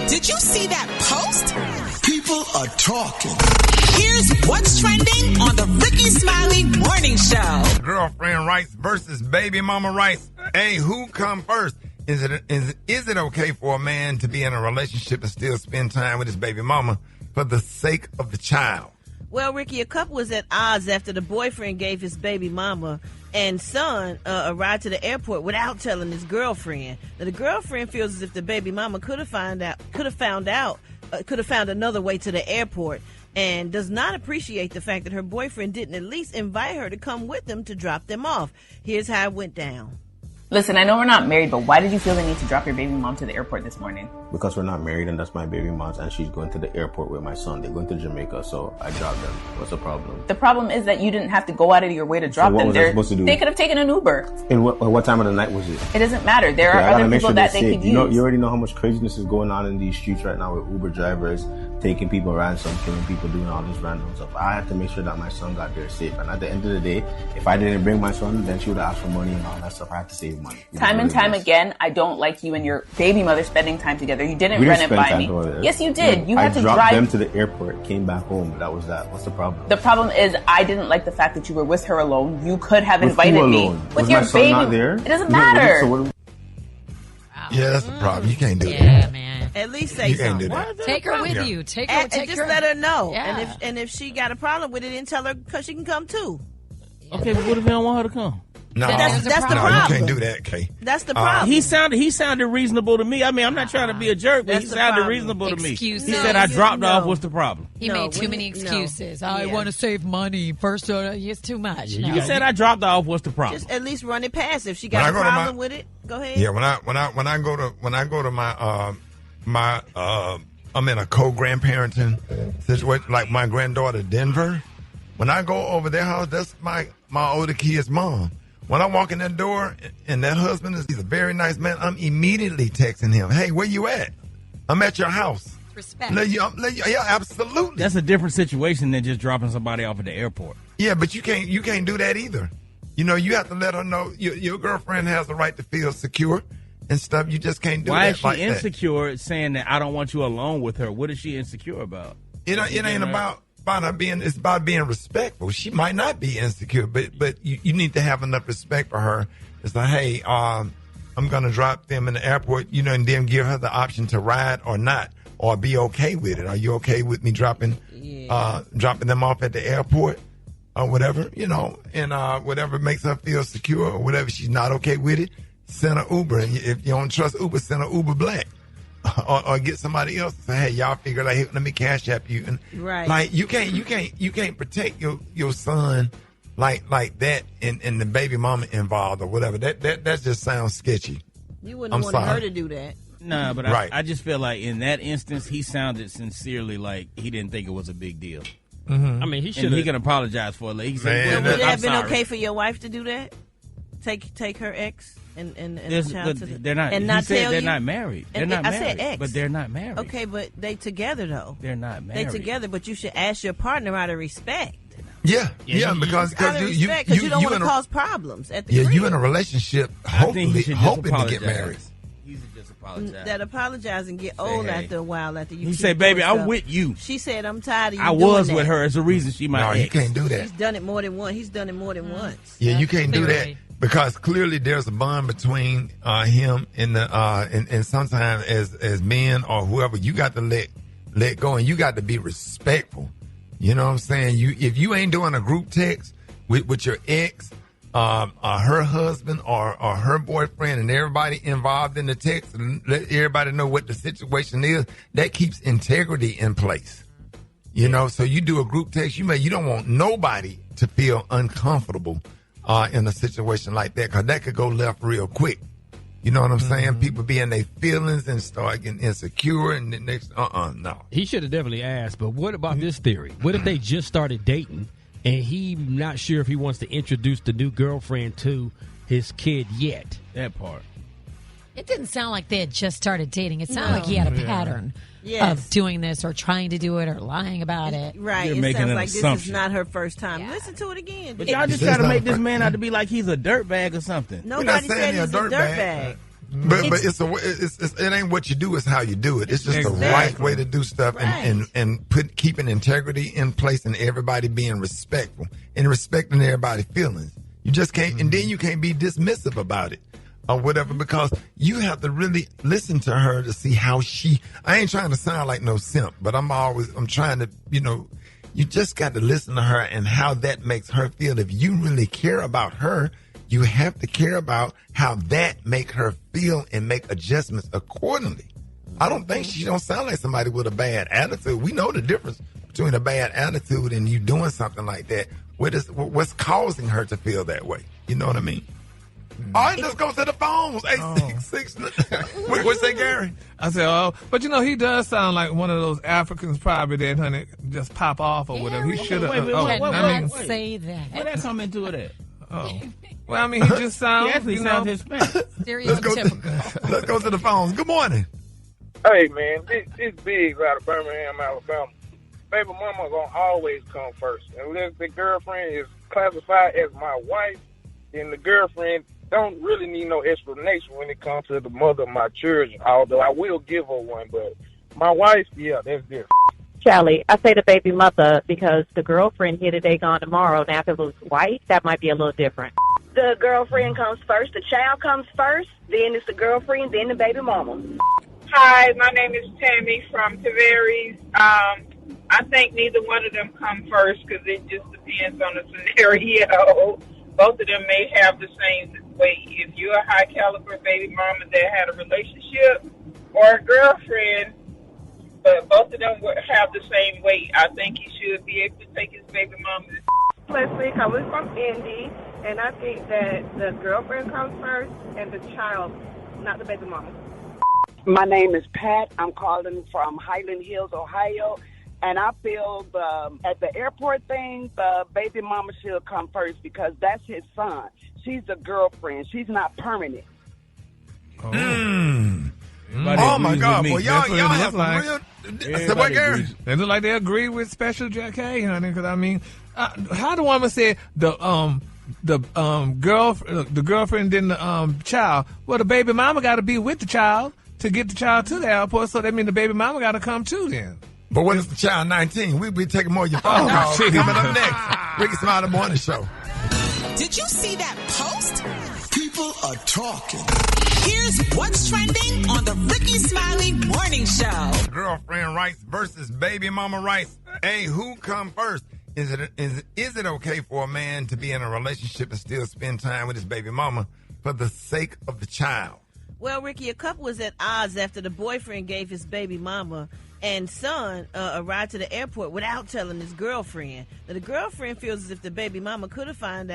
Did you see that post? People are talking. Here's what's trending on the Rickey Smiley Morning Show. Girlfriend rights versus baby mama rights. Hey, who come first? Is it okay for a man to be in a relationship and still spend time with his baby mama for the sake of the child? Well, Rickey, a couple was at odds after the boyfriend gave his baby mama and son a ride to the airport without telling his girlfriend. Now, the girlfriend feels as if the baby mama could have found another way to the airport, and does not appreciate the fact that her boyfriend didn't at least invite her to come with them to drop them off. Here's how it went down. Listen, I know we're not married, but why did you feel the need to drop your baby mom to the airport this morning? Because we're not married, and that's my baby mom's, and she's going to the airport with my son. They're going to Jamaica, so I dropped them. What's the problem? The problem is that you didn't have to go out of your way to drop them. What was I supposed to do? They could have taken an Uber. And what time of the night was it? It doesn't matter. There are other people that they could use. You already know how much craziness is going on in these streets right now with Uber drivers taking people ransom, killing people, doing all this random stuff. I had to make sure that my son got there safe. And at the end of the day, if I didn't bring my son, then she would have asked for money and all that stuff. I had to save money. Time and time again, I don't like you and your baby mother spending time together. You didn't run it by me. Yes, you did. You had to drive. I dropped them to the airport, came back home. That was that. What's the problem? The problem is I didn't like the fact that you were with her alone. You could have invited me. With your baby. Not there? It doesn't matter. Yeah, that's the problem. You can't do that. Yeah, man. At least say something. Take her with you. Take her. And just let her know. Yeah. And if she got a problem with it, then tell her because she can come too. Okay, but what if they don't want her to come? No, that's the problem. No, you can't do that, Kay. That's the problem. He sounded reasonable to me. I mean, I'm not trying to be a jerk, but he sounded reasonable to me. He said I dropped off. What's the problem? He made too many excuses. I want to save money. First, it's too much. He said I dropped off. What's the problem? Just at least run it past. If she got a problem with it, go ahead. Yeah, when I go to my I'm in a co-grandparenting situation, like my granddaughter Denver. When I go over their house, that's my older kid's mom. When I walk in that door and that husband he's a very nice man, I'm immediately texting him, "Hey, where you at? I'm at your house." Respect. Yeah, absolutely. That's a different situation than just dropping somebody off at the airport. Yeah, but you can't do that either. You know, you have to let her know your girlfriend has the right to feel secure and stuff. You just can't do Why that. Why is she insecure saying that I don't want you alone with her? What is she insecure about? It ain't about her being, it's about being respectful. She might not be insecure, but you need to have enough respect for her. It's like, hey, I'm going to drop them in the airport, and then give her the option to ride or not, or be okay with it. Are you okay with me dropping them off at the airport or whatever, and whatever makes her feel secure or whatever she's not okay with it, send an Uber. And if you don't trust Uber, send an Uber Black. Or get somebody else to say, hey, y'all figure like, hey, let me cash app you. And right. Like you can't protect your son like that and the baby mama involved or whatever. That just sounds sketchy. You wouldn't want her to do that. Nah, but I just feel like in that instance he sounded sincerely like he didn't think it was a big deal. Mm-hmm. I mean, he can apologize for it. He said, would it have been okay for your wife to do that? Take her ex and the child to they're not. And not tell they're you? not married. They're not married. I said ex, but they're not married. Okay, but they together though. They're not married. They together, but you should ask your partner out of respect. Yeah, because you don't want to cause problems at the crib. You in a relationship hoping to get married. You should just apologize. That apologize and get old after a while. After you, he said, "Baby, I'm with you." She said, "I'm tired of you." I was with her. It's a reason she might. No, you can't do that. He's done it more than once. He's done it more than once. Yeah, you can't do that. Because clearly there's a bond between him and and sometimes as men or whoever, you got to let go and you got to be respectful. You know what I'm saying? If you ain't doing a group text with your ex, her husband or her boyfriend and everybody involved in the text, and let everybody know what the situation is, that keeps integrity in place. So you do a group text, you don't want nobody to feel uncomfortable in a situation like that, because that could go left real quick. You know what I'm saying? People be in their feelings and start getting insecure, and the next, no. He should have definitely asked, but what about this theory? What if they just started dating, and he not sure if he wants to introduce the new girlfriend to his kid yet? That part. It didn't sound like they had just started dating. It sounded like he had a pattern of doing this or trying to do it or lying about it. Right. It sounds like this is not her first time. Yeah. Listen to it again. But y'all just try to make this man out to be like he's a dirtbag or something. Nobody said he's a dirtbag. But it ain't what you do, it's how you do it. It's just the right way to do stuff and keeping integrity in place and everybody being respectful and respecting everybody's feelings. You just can't, and then you can't be dismissive about it or whatever, because you have to really listen to her to see how I ain't trying to sound like no simp, but I'm trying to, you just got to listen to her and how that makes her feel. If you really care about her, you have to care about how that make her feel and make adjustments accordingly. I don't think she don't sound like somebody with a bad attitude. We know the difference between a bad attitude and you doing something like that. What's causing her to feel that way? You know what I mean? All right, let's go to the phones. 866. What's that, Gary? I said, but he does sound like one of those Africans probably that, honey, just pop off or whatever. He should have. Say that. Where that come into it? Oh. Well, I mean, he just sounds, he actually sounds Hispanic. Stereotypical. Let's go to the phones. Good morning. Hey, man, this Biggs out of Birmingham, Alabama. Baby mama gonna always come first. Unless the girlfriend is classified as my wife, then the girlfriend don't really need no explanation when it comes to the mother of my children, although I will give her one. But my wife, yeah, that's different. Kelly, I say the baby mother because the girlfriend here today, gone tomorrow. Now, if it was white, that might be a little different. The girlfriend comes first, the child comes first, then it's the girlfriend, then the baby mama. Hi, my name is Tammy from Tavares. I think neither one of them come first because it just depends on the scenario. Both of them may have the same weight. If you're a high caliber baby mama that had a relationship or a girlfriend, but both of them would have the same weight, I think he should be able to take his baby mama. Leslie, coming from Indy, and I think that the girlfriend comes first and the child, not the baby mama. My name is Pat. I'm calling from Highland Hills, Ohio. And I feel at the airport thing, the baby mama should come first because that's his son. She's a girlfriend. She's not permanent. Oh, my God. Well, y'all have like. Real... what, Gary? They look like they agree with Special Jack K, honey, because, I mean, how the woman said the girlfriend then the child. Well, the baby mama got to be with the child to get the child to the airport, so that means the baby mama got to come too then. But what if the child 19? We'll be taking more of your phone calls coming up next. Rickey Smiley Morning Show. Did you see that post? People are talking. Here's what's trending on the Rickey Smiley Morning Show. Girlfriend rights versus baby mama rights. Hey, who come first? Is it okay for a man to be in a relationship and still spend time with his baby mama for the sake of the child? Well, Rickey, a couple was at odds after the boyfriend gave his baby mama and son a ride to the airport without telling his girlfriend. Now, the girlfriend feels as if the baby mama could have found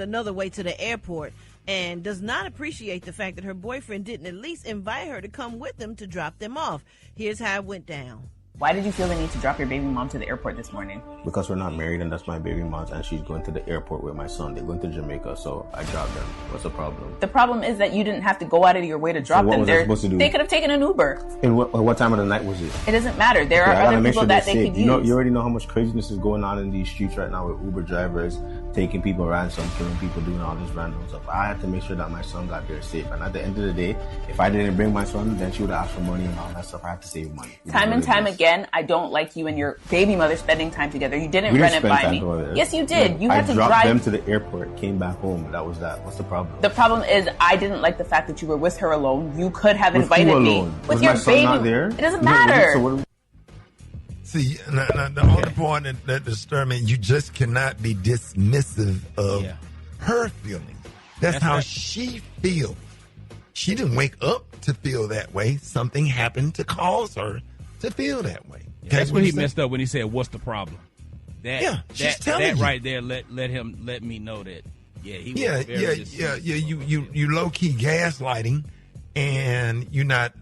another way to the airport, and does not appreciate the fact that her boyfriend didn't at least invite her to come with them to drop them off. Here's how it went down. Why did you feel the need to drop your baby mom to the airport this morning? Because we're not married and that's my baby mom, and she's going to the airport with my son. They're going to Jamaica, so I dropped them. What's the problem? The problem is that you didn't have to go out of your way to drop them there. Supposed to do? They could have taken an Uber. And what time of the night was it? It doesn't matter. There are other people that they could use. You already know how much craziness is going on in these streets right now with Uber drivers taking people ransom, killing people, doing all this random stuff. I had to make sure that my son got there safe. And at the end of the day, if I didn't bring my son, then she would have asked for money and all that stuff. I had to save money. Time and time again, I don't like you and your baby mother spending time together. You didn't run it by me. Yes, you did. Yeah, I dropped them to the airport, came back home. That was that. What's the problem? The problem is I didn't like the fact that you were with her alone. You could have invited me. With your baby. Not there? It doesn't matter. See, the only point that disturbs me, you just cannot be dismissive of her feelings. That's how she feels. She didn't wake up to feel that way. Something happened to cause her to feel that way. Yeah, that's where he messed up when he said, "What's the problem?" She's telling you. Right there let me know that. Yeah, he was You low key gaslighting, and you're not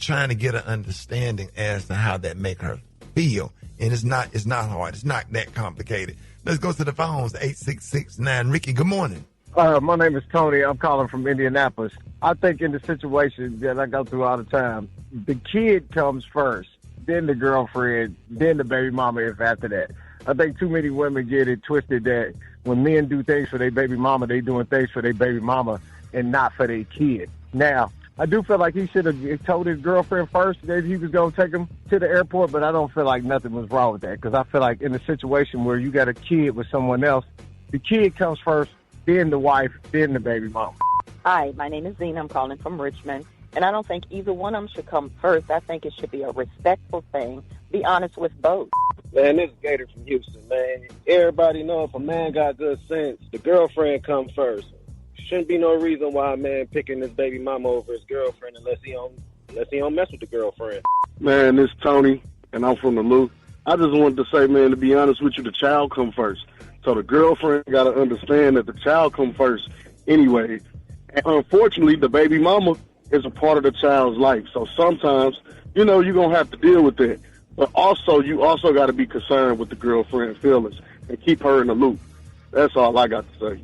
trying to get an understanding as to how that make her feel. And it's not hard. It's not that complicated. Let's go to the phones. 866-9 Rickey. Good morning. My name is Tony. I'm calling from Indianapolis. I think in the situation that I go through all the time, the kid comes first, then the girlfriend, then the baby mama if after that. I think too many women get it twisted that when men do things for their baby mama, they doing things for their baby mama. and not for their kid. Now, I do feel like he should have told his girlfriend first that he was going to take him to the airport, but I don't feel like nothing was wrong with that because I feel like in a situation where you got a kid with someone else, the kid comes first, then the wife, then the baby mama. Hi, my name is Zena. I'm calling from Richmond, and I don't think either one of them should come first. I think it should be a respectful thing. Be honest with both. Man, this is Gator from Houston, man. Everybody know if a man got good sense, the girlfriend comes first. Shouldn't be no reason why a man picking his baby mama over his girlfriend unless he don't mess with the girlfriend. Man, this is Tony, and I'm from the Loop. I just wanted to say, man, to be honest with you, the child come first. So the girlfriend got to understand that the child come first anyway. And unfortunately, the baby mama is a part of the child's life. So sometimes, you're going to have to deal with that. But also, you also got to be concerned with the girlfriend's feelings and keep her in the loop. That's all I got to say.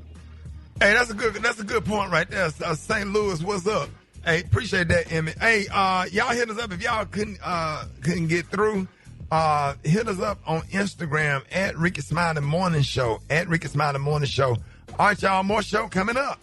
Hey, that's a good point right there. St. Louis, what's up? Hey, appreciate that, Emmett. Hey, y'all hit us up if y'all couldn't get through. Hit us up on Instagram at Rickey Smiley Morning Show. At Rickey Smiley Morning Show. All right, y'all, more show coming up.